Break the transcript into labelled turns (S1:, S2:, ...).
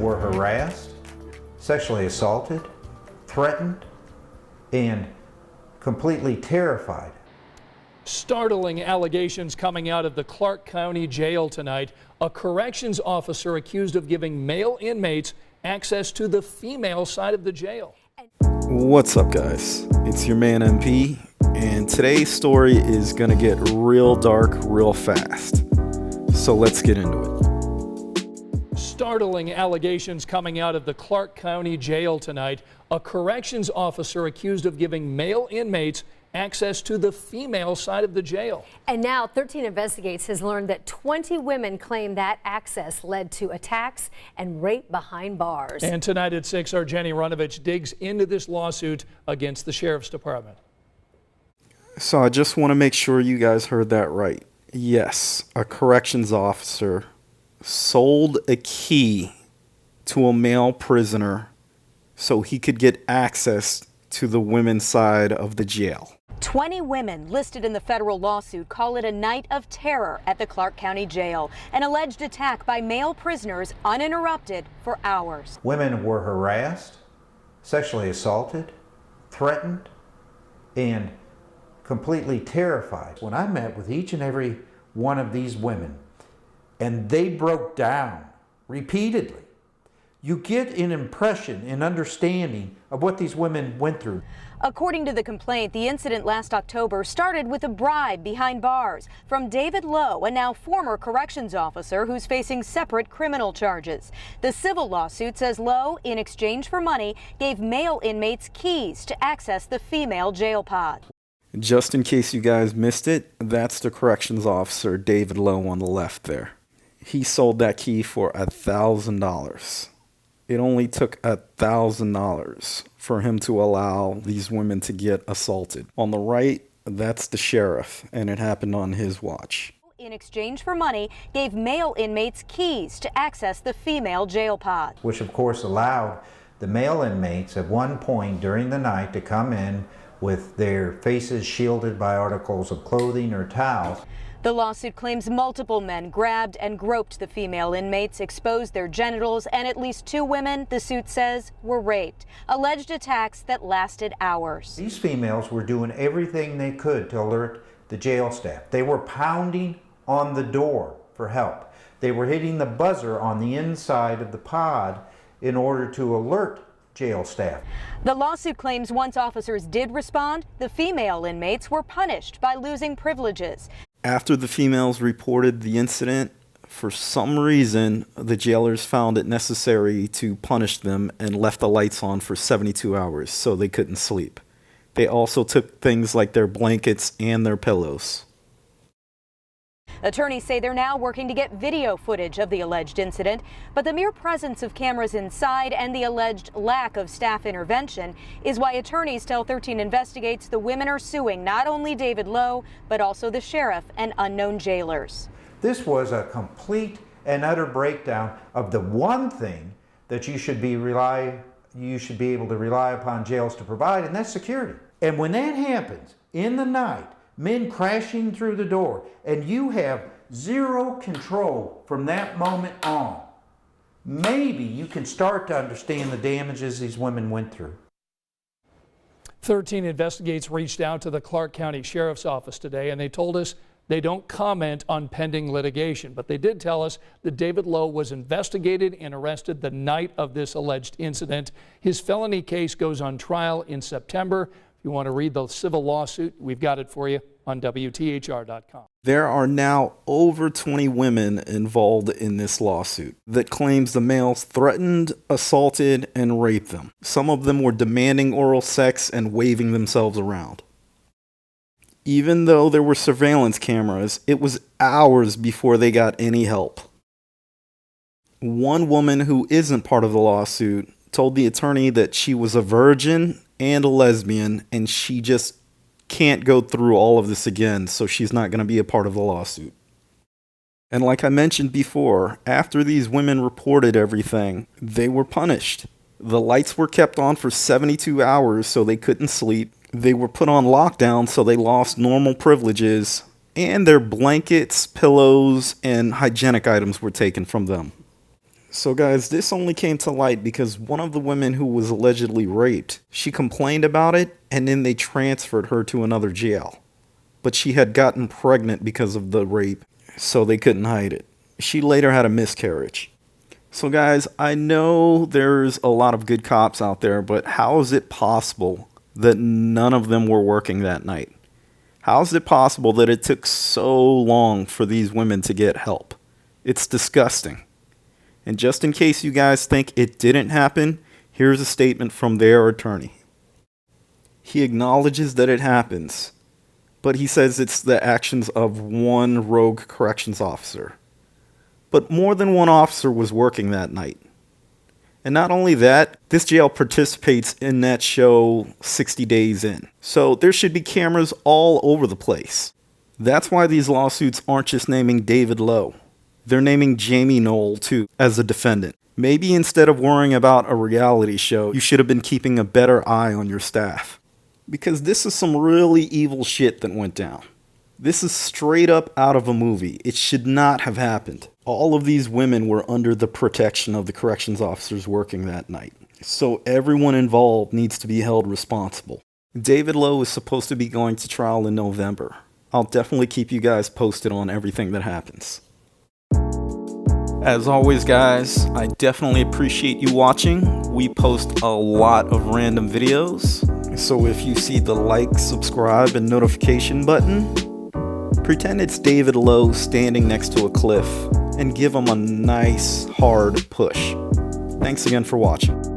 S1: were harassed, sexually assaulted, threatened, and completely terrified.
S2: Startling allegations coming out of the Clark County Jail tonight. A corrections officer accused of giving male inmates access to the female side of the jail.
S3: What's up, guys? It's your man MP, and today's story is gonna get real dark real fast. So let's get into it.
S2: Startling allegations coming out of the Clark County Jail tonight. A corrections officer accused of giving male inmates access to the female side of the jail.
S4: And now 13 Investigates has learned that 20 women claim that access led to attacks and rape behind bars.
S2: And tonight at 6, our Jenny Runovich digs into this lawsuit against the Sheriff's Department.
S3: So I just want to make sure you guys heard that right. Yes, a corrections officer sold a key to a male prisoner so he could get access to the women's side of the jail.
S5: 20 women listed in the federal lawsuit call it a night of terror at the Clark County Jail, an alleged attack by male prisoners uninterrupted for hours.
S1: Women were harassed, sexually assaulted, threatened, and completely terrified. When I met with each and every one of these women, and they broke down repeatedly, you get an impression, an understanding of what these women went through.
S5: According to the complaint, the incident last October started with a bribe behind bars from David Lowe, a now former corrections officer who's facing separate criminal charges. The civil lawsuit says Lowe, in exchange for money, gave male inmates keys to access the female jail pod.
S3: Just in case you guys missed it, that's the corrections officer, David Lowe, on the left there. He sold that key for $1,000. It only took $1,000 for him to allow these women to get assaulted. On the right, that's the sheriff, and it happened on his watch.
S5: In exchange for money, gave male inmates keys to access the female jail pod.
S1: Which of course allowed the male inmates at one point during the night to come in with their faces shielded by articles of clothing or towels.
S5: The lawsuit claims multiple men grabbed and groped the female inmates, exposed their genitals, and at least 2 women, the suit says, were raped. Alleged attacks that lasted hours.
S1: These females were doing everything they could to alert the jail staff. They were pounding on the door for help. They were hitting the buzzer on the inside of the pod in order to alert jail staff.
S5: The lawsuit claims once officers did respond, the female inmates were punished by losing privileges.
S3: After the females reported the incident, for some reason, the jailers found it necessary to punish them and left the lights on for 72 hours so they couldn't sleep. They also took things like their blankets and their pillows.
S5: Attorneys say they're now working to get video footage of the alleged incident, but the mere presence of cameras inside and the alleged lack of staff intervention is why attorneys tell 13 Investigates the women are suing not only David Lowe, but also the sheriff and unknown jailers.
S1: This was a complete and utter breakdown of the one thing that you should be able to rely upon jails to provide, and that's security. And when that happens in the night, men crashing through the door, and you have zero control from that moment on, maybe you can start to understand the damages these women went through.
S2: 13 Investigates reached out to the Clark County Sheriff's Office today, and they told us they don't comment on pending litigation, but they did tell us that David Lowe was investigated and arrested the night of this alleged incident. His felony case goes on trial in September. If you want to read the civil lawsuit, we've got it for you on WTHR.com.
S3: There are now over 20 women involved in this lawsuit that claims the males threatened, assaulted, and raped them. Some of them were demanding oral sex and waving themselves around. Even though there were surveillance cameras, it was hours before they got any help. One woman who isn't part of the lawsuit told the attorney that she was a virgin and a lesbian, and she just can't go through all of this again, so she's not going to be a part of the lawsuit. And like I mentioned before, after these women reported everything, they were punished. The lights were kept on for 72 hours so they couldn't sleep. They were put on lockdown so they lost normal privileges, and their blankets, pillows, and hygienic items were taken from them. So guys, this only came to light because one of the women who was allegedly raped, she complained about it and then they transferred her to another jail. But she had gotten pregnant because of the rape, so they couldn't hide it. She later had a miscarriage. So guys, I know there's a lot of good cops out there, but how is it possible that none of them were working that night? How is it possible that it took so long for these women to get help? It's disgusting. And just in case you guys think it didn't happen, here's a statement from their attorney. He acknowledges that it happens, but he says it's the actions of one rogue corrections officer. But more than one officer was working that night. And not only that, this jail participates in that show 60 Days In. So there should be cameras all over the place. That's why these lawsuits aren't just naming David Lowe. They're naming Jamie Knoll too as a defendant. Maybe instead of worrying about a reality show, you should have been keeping a better eye on your staff. Because this is some really evil shit that went down. This is straight up out of a movie. It should not have happened. All of these women were under the protection of the corrections officers working that night. So everyone involved needs to be held responsible. David Lowe is supposed to be going to trial in November. I'll definitely keep you guys posted on everything that happens. As always, guys, I definitely appreciate you watching. We post a lot of random videos. So if you see the like, subscribe, and notification button, pretend it's David Lowe standing next to a cliff and give him a nice, hard push. Thanks again for watching.